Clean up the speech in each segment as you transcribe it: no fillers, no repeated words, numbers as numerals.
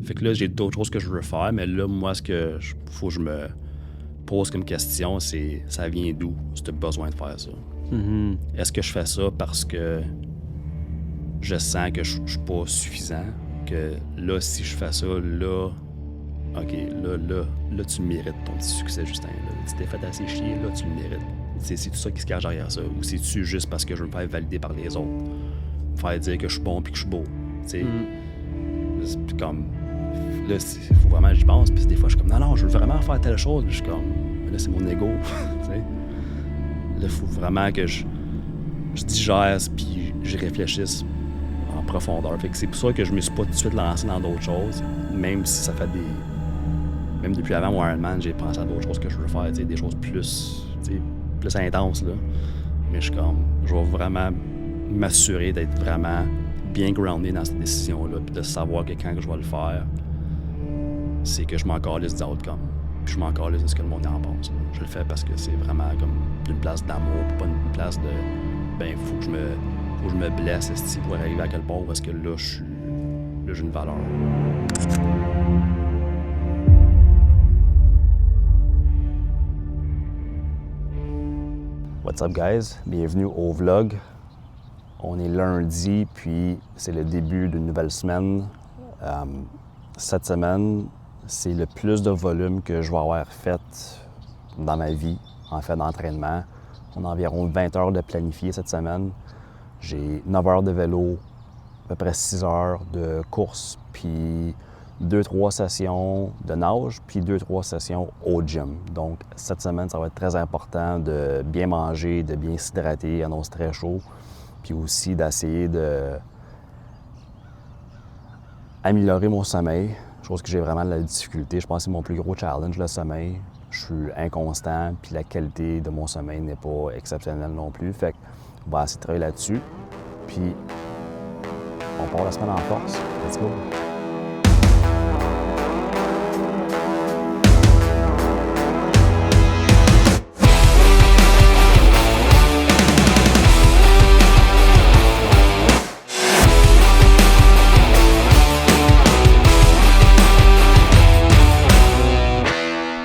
Fait que là, j'ai d'autres choses que je veux faire, mais là, moi, faut que je me pose comme question, c'est ça vient d'où, ce besoin de faire ça? Mm-hmm. Est-ce que je fais ça parce que je sens que je suis pas suffisant? Que là, si je fais ça, là, OK, là, tu mérites ton petit succès, Justin. Là. Tu t'es fait assez chier, là, tu le mérites. C'est tout ça qui se cache derrière ça. Ou c'est-tu juste parce que je veux me faire valider par les autres? Me faire dire que je suis bon puis que je suis beau. Tu sais, c'est comme... Là, il faut vraiment que j'y pense. Puis des fois, je suis comme, non, je veux vraiment faire telle chose. Puis je suis comme, mais là, c'est mon ego. Tu sais. Là, il faut vraiment que je digère puis je réfléchisse en profondeur. Fait que c'est pour ça que je me suis pas tout de suite lancé dans d'autres choses, même si ça fait des... Même depuis avant mon Ironman, j'ai pensé à d'autres choses que je veux faire, des choses plus intenses, là. Mais je suis comme, je vais vraiment m'assurer d'être vraiment bien groundé dans cette décision-là, puis de savoir que quand je vais le faire, c'est que je m'en calisse des outcomes. Puis je m'en calisse de ce que le monde en pense. Là. Je le fais parce que c'est vraiment comme une place d'amour, pas une place de... Ben, faut que je me blesse pour arriver à quelque part parce que là, j'ai une valeur. What's up, guys? Bienvenue au vlog. On est lundi, puis c'est le début d'une nouvelle semaine. Cette semaine, c'est le plus de volume que je vais avoir fait dans ma vie, en fait, d'entraînement. On a environ 20 heures de planifié cette semaine. J'ai 9 heures de vélo, à peu près 6 heures de course, puis 2-3 sessions de nage, puis 2-3 sessions au gym. Donc, cette semaine, ça va être très important de bien manger, de bien s'hydrater, annonce très chaud, puis aussi d'essayer de améliorer mon sommeil, chose que j'ai vraiment de la difficulté. Je pense que c'est mon plus gros challenge, le sommeil. Je suis inconstant, puis la qualité de mon sommeil n'est pas exceptionnelle non plus. Fait qu'on va essayer de travailler là-dessus, puis on part la semaine en force. Let's go!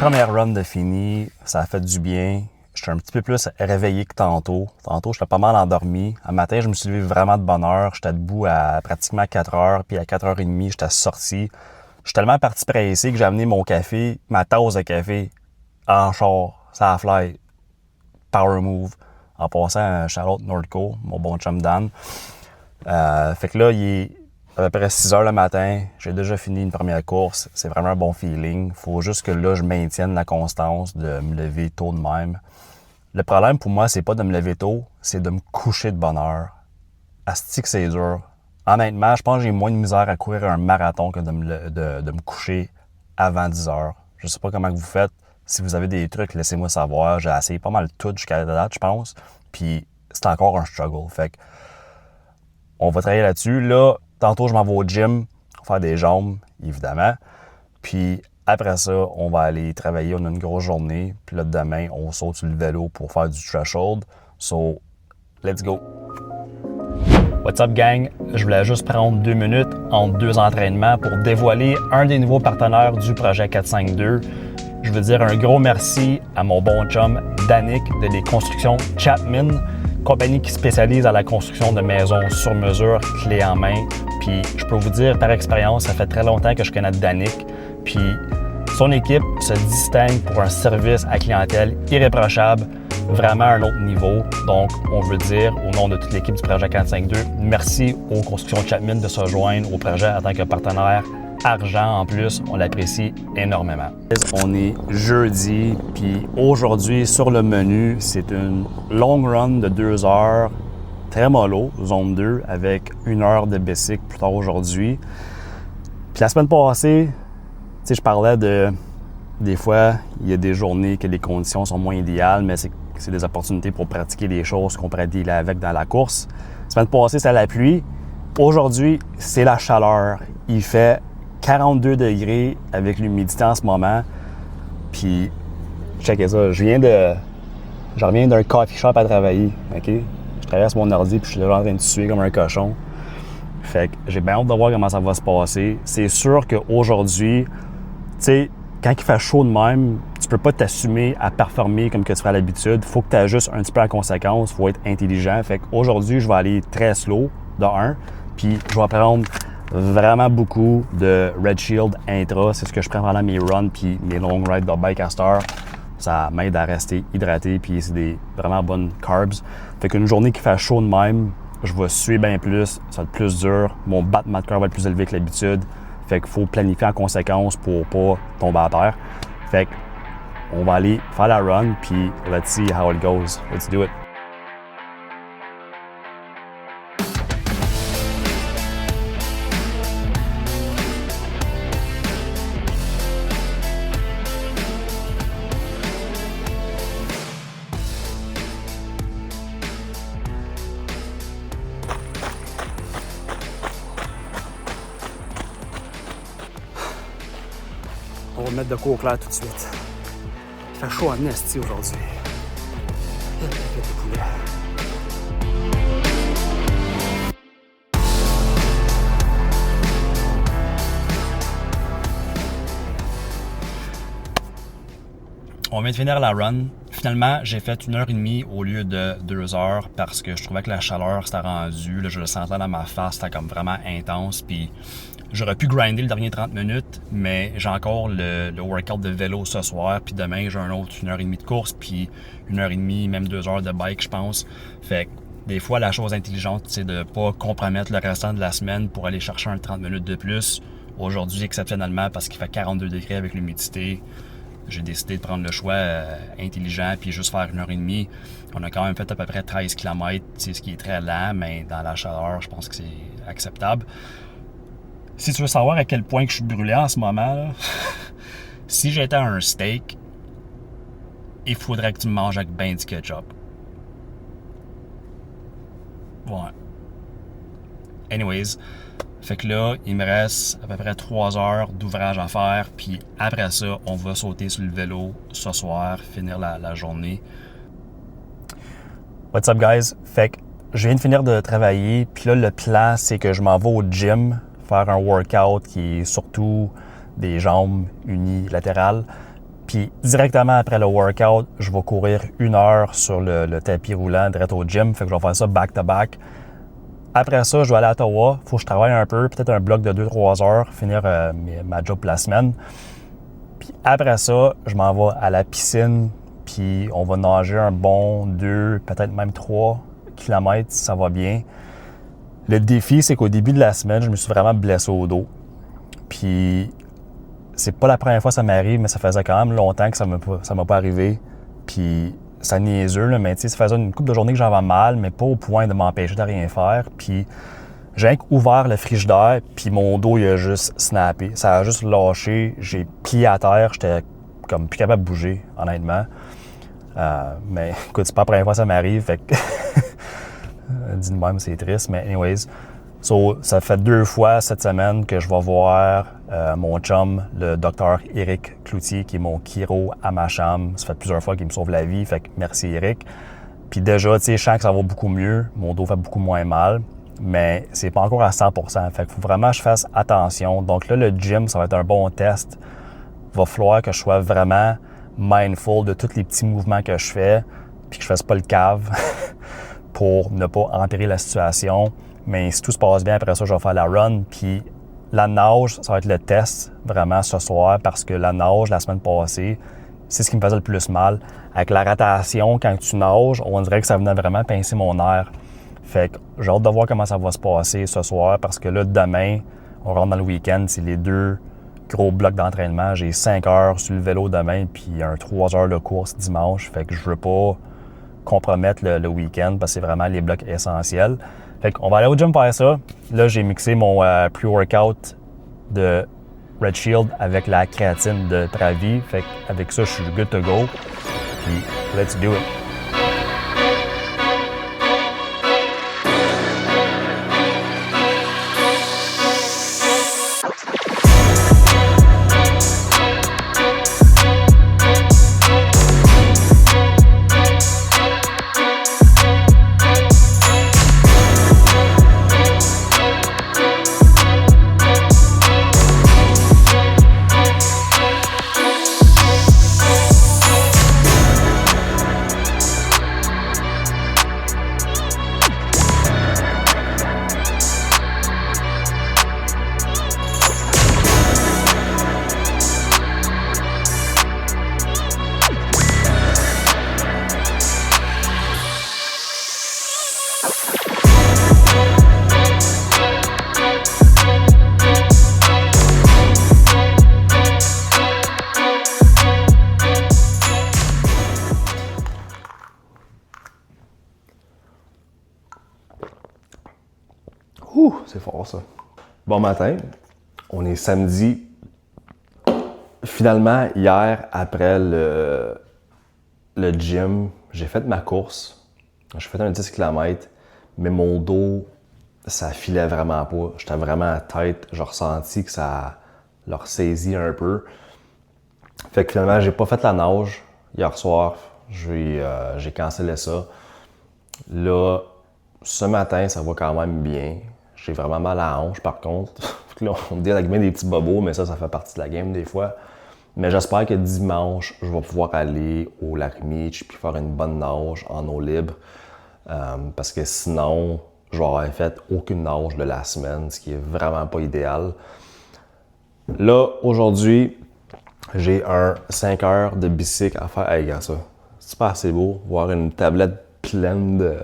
Première run de fini, ça a fait du bien. J'étais un petit peu plus réveillé que tantôt. Tantôt, j'étais pas mal endormi. Un matin, je me suis levé vraiment de bonne heure. J'étais debout à pratiquement 4 heures, puis à 4h30, j'étais sorti. Je suis tellement parti pressé que j'ai amené mon café, ma tasse de café, en char, ça a fly, power move, en passant à Charlotte Nordco, mon bon chum Dan. Fait que là, il est à peu près 6 heures le matin, j'ai déjà fini une première course, c'est vraiment un bon feeling. Faut juste que là, je maintienne la constance de me lever tôt de même. Le problème pour moi, c'est pas de me lever tôt, c'est de me coucher de bonne heure. Asti que c'est dur. Honnêtement, je pense que j'ai moins de misère à courir un marathon que de me coucher avant 10 heures. Je sais pas comment vous faites. Si vous avez des trucs, laissez-moi savoir. J'ai essayé pas mal tout jusqu'à la date, je pense. Puis c'est encore un struggle. Fait que on va travailler là-dessus. Là, tantôt, je m'en vais au gym, faire des jambes, évidemment. Puis après ça, on va aller travailler. On a une grosse journée. Puis là, demain, on saute sur le vélo pour faire du threshold. So, let's go! What's up, gang? Je voulais juste prendre 2 minutes entre 2 entraînements pour dévoiler un des nouveaux partenaires du projet 452. Je veux dire un gros merci à mon bon chum Danick de Les Constructions Chapman, compagnie qui spécialise dans la construction de maisons sur mesure, clé en main. Puis je peux vous dire par expérience, ça fait très longtemps que je connais Danick. Puis son équipe se distingue pour un service à clientèle irréprochable, vraiment à un autre niveau. Donc, on veut dire, au nom de toute l'équipe du projet 452, merci aux Constructions Chapman de se joindre au projet en tant que partenaire argent en plus. On l'apprécie énormément. On est jeudi, puis aujourd'hui, sur le menu, c'est une long run de 2 heures, très mollo, zone 2, avec 1 heure de bicycle plus tard aujourd'hui. Puis la semaine passée, tu sais, je parlais de... Des fois, il y a des journées que les conditions sont moins idéales, mais c'est des opportunités pour pratiquer les choses qu'on pourrait dealer avec dans la course. La semaine passée, c'est la pluie. Aujourd'hui, c'est la chaleur. Il fait 42 degrés avec l'humidité en ce moment. Puis, checkez ça, je reviens d'un coffee shop à travailler, OK? Je traverse mon ordi puis je suis déjà en train de suer comme un cochon. Fait que j'ai bien hâte de voir comment ça va se passer. C'est sûr qu'aujourd'hui, tu sais, quand il fait chaud de même, tu peux pas t'assumer à performer comme que tu fais à l'habitude. Faut que tu ajustes un petit peu en conséquence. Faut être intelligent. Fait qu'aujourd'hui, je vais aller très slow, de 1. Puis je vais prendre vraiment beaucoup de Red Shield Intra. C'est ce que je prends pendant mes runs puis mes long rides de bike à cette heure. Ça m'aide à rester hydraté, puis c'est des vraiment bonnes carbs. Fait qu'une journée qui fait chaud de même, je vais suer bien plus, ça va être plus dur, mon battement de cœur va être plus élevé que l'habitude. Fait qu'il faut planifier en conséquence pour pas tomber à terre. Fait qu'on va aller faire la run, puis let's see how it goes. Let's do it. On va mettre de quoi au clair tout de suite. Il fait chaud en esti aujourd'hui. On vient de finir la run. Finalement, j'ai fait 1h30 au lieu de 2 heures parce que je trouvais que la chaleur s'était rendue. Là, je le sentais dans ma face, c'était comme vraiment intense. Puis j'aurais pu grinder le dernier 30 minutes, mais j'ai encore le workout de vélo ce soir. Puis demain, j'ai un autre 1h30 de course, puis 1h30, même 2 heures de bike, je pense. Fait que des fois, la chose intelligente, c'est de ne pas compromettre le restant de la semaine pour aller chercher un 30 minutes de plus. Aujourd'hui, exceptionnellement, parce qu'il fait 42 degrés avec l'humidité, j'ai décidé de prendre le choix intelligent puis juste faire 1h30. On a quand même fait à peu près 13 km, ce qui est très lent, mais dans la chaleur, je pense que c'est acceptable. Si tu veux savoir à quel point que je suis brûlé en ce moment, là, si j'étais un steak, il faudrait que tu me manges avec ben du ketchup. Ouais. Anyways, fait que là, il me reste à peu près 3 heures d'ouvrage à faire, puis après ça, on va sauter sur le vélo ce soir, finir la journée. What's up, guys? Fait que je viens de finir de travailler, puis là, le plan, c'est que je m'en vais au gym, faire un workout qui est surtout des jambes unilatérales. Puis directement après le workout, je vais courir 1 heure sur le tapis roulant direct au gym. Fait que je vais faire ça back-to-back. Après ça, je vais aller à Ottawa. Il faut que je travaille un peu, peut-être un bloc de 2-3 heures, finir ma job pour la semaine. Puis après ça, je m'en vais à la piscine, puis on va nager un bon 2, peut-être même 3 kilomètres si ça va bien. Le défi, c'est qu'au début de la semaine, je me suis vraiment blessé au dos. Puis c'est pas la première fois que ça m'arrive, mais ça faisait quand même longtemps que ça m'a pas arrivé. Puis c'est niaiseux, là, mais tu sais, ça faisait une couple de journées que j'avais mal, mais pas au point de m'empêcher de rien faire. Puis j'ai ouvert le frigidaire, puis mon dos, il a juste snappé. Ça a juste lâché. J'ai plié à terre. J'étais comme plus capable de bouger, honnêtement. Mais écoute, c'est pas la première fois que ça m'arrive, fait que dis de même, c'est triste, mais anyways. So, ça fait 2 fois cette semaine que je vais voir mon chum, le docteur Éric Cloutier, qui est mon chiro à ma chambre. Ça fait plusieurs fois qu'il me sauve la vie, fait que merci Éric. Puis déjà, tu sais, je sens que ça va beaucoup mieux. Mon dos fait beaucoup moins mal, mais c'est pas encore à 100%. Fait qu'il faut vraiment que je fasse attention. Donc là, le gym, ça va être un bon test. Il va falloir que je sois vraiment mindful de tous les petits mouvements que je fais, puis que je fasse pas le cave pour ne pas empirer la situation. Mais si tout se passe bien, après ça, je vais faire la run. Puis la nage, ça va être le test vraiment ce soir parce que la nage, la semaine passée, c'est ce qui me faisait le plus mal. Avec la rotation, quand tu nages, on dirait que ça venait vraiment pincer mon air. Fait que j'ai hâte de voir comment ça va se passer ce soir parce que là, demain, on rentre dans le week-end. C'est les 2 gros blocs d'entraînement. J'ai 5 heures sur le vélo demain puis un 3 heures de course dimanche. Fait que je veux pas compromettre le week-end parce que c'est vraiment les blocs essentiels. Fait qu'on va aller au gym faire ça. Là, j'ai mixé mon pre-workout de Red Shield avec la créatine de Travi. Fait qu'avec ça, je suis good to go. Puis, let's do it. c'est fort ça. Bon matin, on est samedi. Finalement, hier, après le gym, j'ai fait ma course. J'ai fait un 10 km, mais mon dos, ça filait vraiment pas. J'étais vraiment à tête. J'ai ressenti que ça leur saisit un peu. Fait que finalement, j'ai pas fait la nage hier soir. J'ai cancellé ça. Là, ce matin, ça va quand même bien. J'ai vraiment mal à la hanche, par contre. Là, on me dit avec bien des petits bobos, mais ça fait partie de la game des fois. Mais j'espère que dimanche, je vais pouvoir aller au lac Meech puis faire une bonne nage en eau libre. Parce que sinon, je vais avoir fait aucune nage de la semaine, ce qui est vraiment pas idéal. Là, aujourd'hui, j'ai un 5 heures de bicycle à faire. Hey, regarde ça. C'est pas assez beau, voir une tablette pleine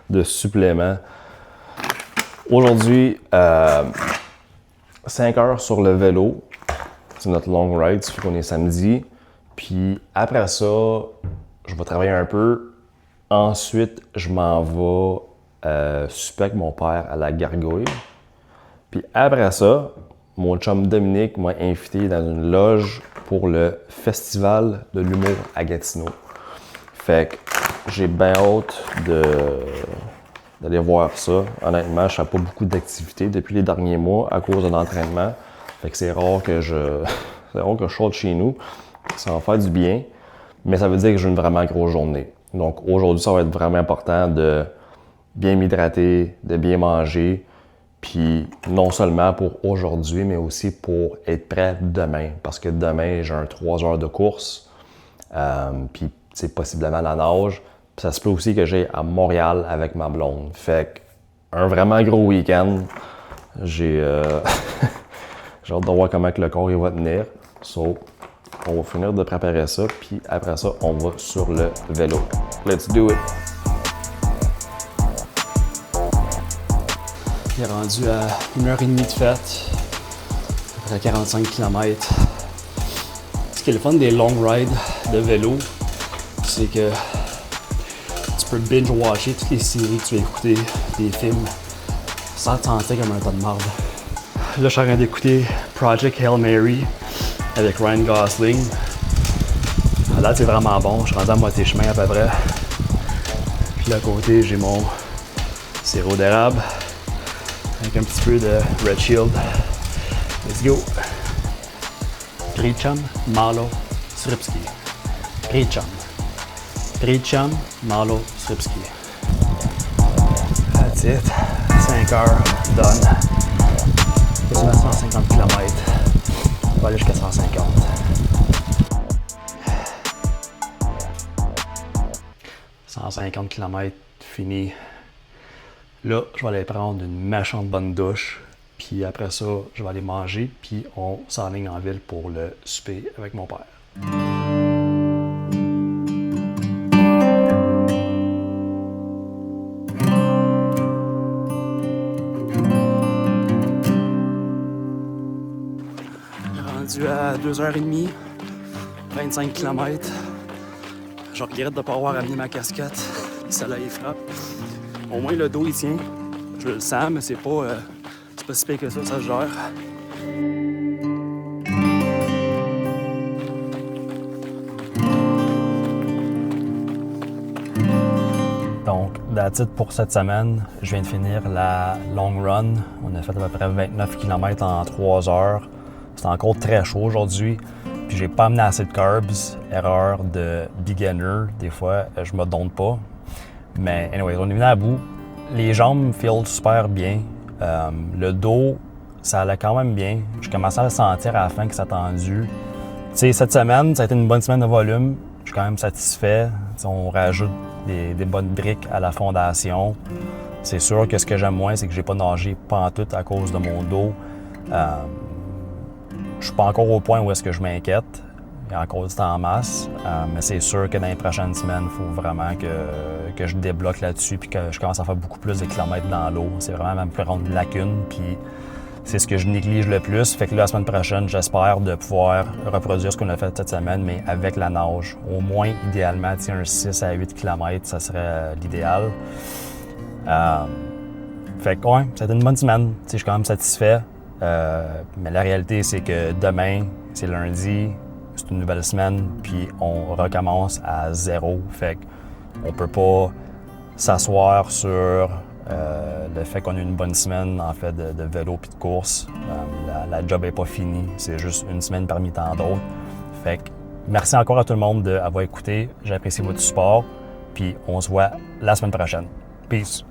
de suppléments. Aujourd'hui, 5 heures sur le vélo. C'est notre long ride, ça fait qu'on est samedi. Puis après ça, je vais travailler un peu. Ensuite, je m'en vais souper avec mon père à la Gargouille. Puis après ça, mon chum Dominique m'a invité dans une loge pour le Festival de l'humour à Gatineau. Fait que j'ai bien hâte d'aller voir ça. Honnêtement, je fais pas beaucoup d'activités depuis les derniers mois à cause de l'entraînement. Fait que c'est rare que je sorte chez nous. Ça va faire du bien, mais ça veut dire que j'ai une vraiment grosse journée. Donc aujourd'hui, ça va être vraiment important de bien m'hydrater, de bien manger. Puis non seulement pour aujourd'hui, mais aussi pour être prêt demain. Parce que demain, j'ai un 3 heures de course. Puis c'est possiblement la nage. Puis ça se peut aussi que j'aille à Montréal avec ma blonde. Fait un vraiment gros week-end. J'ai hâte de voir comment que le corps il va tenir. So, on va finir de préparer ça. Puis après ça, on va sur le vélo. Let's do it! Il est rendu à 1h30 de fête, à 45 km. Ce qui est le fun des long rides de vélo, c'est que tu peux binge-watcher toutes les séries que tu vas écouter, des films, sans te sentir comme un tas de marde. Là, je suis en train d'écouter Project Hail Mary avec Ryan Gosling. Là, c'est vraiment bon. Je suis rendu à moitié chemin à peu près. Puis là, à côté, j'ai mon sirop d'érable avec un petit peu de Red Shield. Let's go! Pricham, Malo, Sripski. Pricham, Malo, Sripski. That's it. 5 heures, done. Quasiment 150 km. On va aller jusqu'à 150. « 150 km, fini. Là, je vais aller prendre une méchante bonne douche. Puis après ça, je vais aller manger. Puis on s'enligne en ville pour le souper avec mon père. Rendu à 2h30, 25 km. Je regrette de ne pas avoir amené ma casquette. Le soleil frappe. Au moins le dos il tient. Je le sens, mais c'est pas si pire que ça se gère. Donc, that's it pour cette semaine. Je viens de finir la long run. On a fait à peu près 29 km en 3 heures. C'est encore très chaud aujourd'hui. Puis j'ai pas amené assez de carbs. Erreur de beginner. Des fois, je me donne pas. Mais anyway, on est venu à bout. Les jambes me filent super bien. Le dos, ça allait quand même bien. Je commençais à le sentir à la fin que c'est attendu. Tu sais, cette semaine, ça a été une bonne semaine de volume. Je suis quand même satisfait. T'sais, on rajoute des bonnes briques à la fondation. C'est sûr que ce que j'aime moins, c'est que j'ai pas nagé pantoute à cause de mon dos. Je suis pas encore au point où est-ce que je m'inquiète. Il y a encore du temps en masse. Mais c'est sûr que dans les prochaines semaines, il faut vraiment que je débloque là-dessus puis que je commence à faire beaucoup plus de kilomètres dans l'eau. C'est vraiment ma plus grande lacune. Puis c'est ce que je néglige le plus. Fait que là, la semaine prochaine, j'espère de pouvoir reproduire ce qu'on a fait cette semaine, mais avec la nage. Au moins, idéalement, un 6 à 8 km, ça serait l'idéal. Fait que, ouais, ça a été une bonne semaine. Je suis quand même satisfait. Mais la réalité, c'est que demain, c'est lundi, c'est une nouvelle semaine, puis on recommence à zéro. Fait qu'on peut pas s'asseoir sur le fait qu'on a eu une bonne semaine en fait de vélo puis de course. La job n'est pas finie, c'est juste une semaine parmi tant d'autres. Fait que merci encore à tout le monde d'avoir écouté. J'apprécie votre support. Puis on se voit la semaine prochaine. Peace!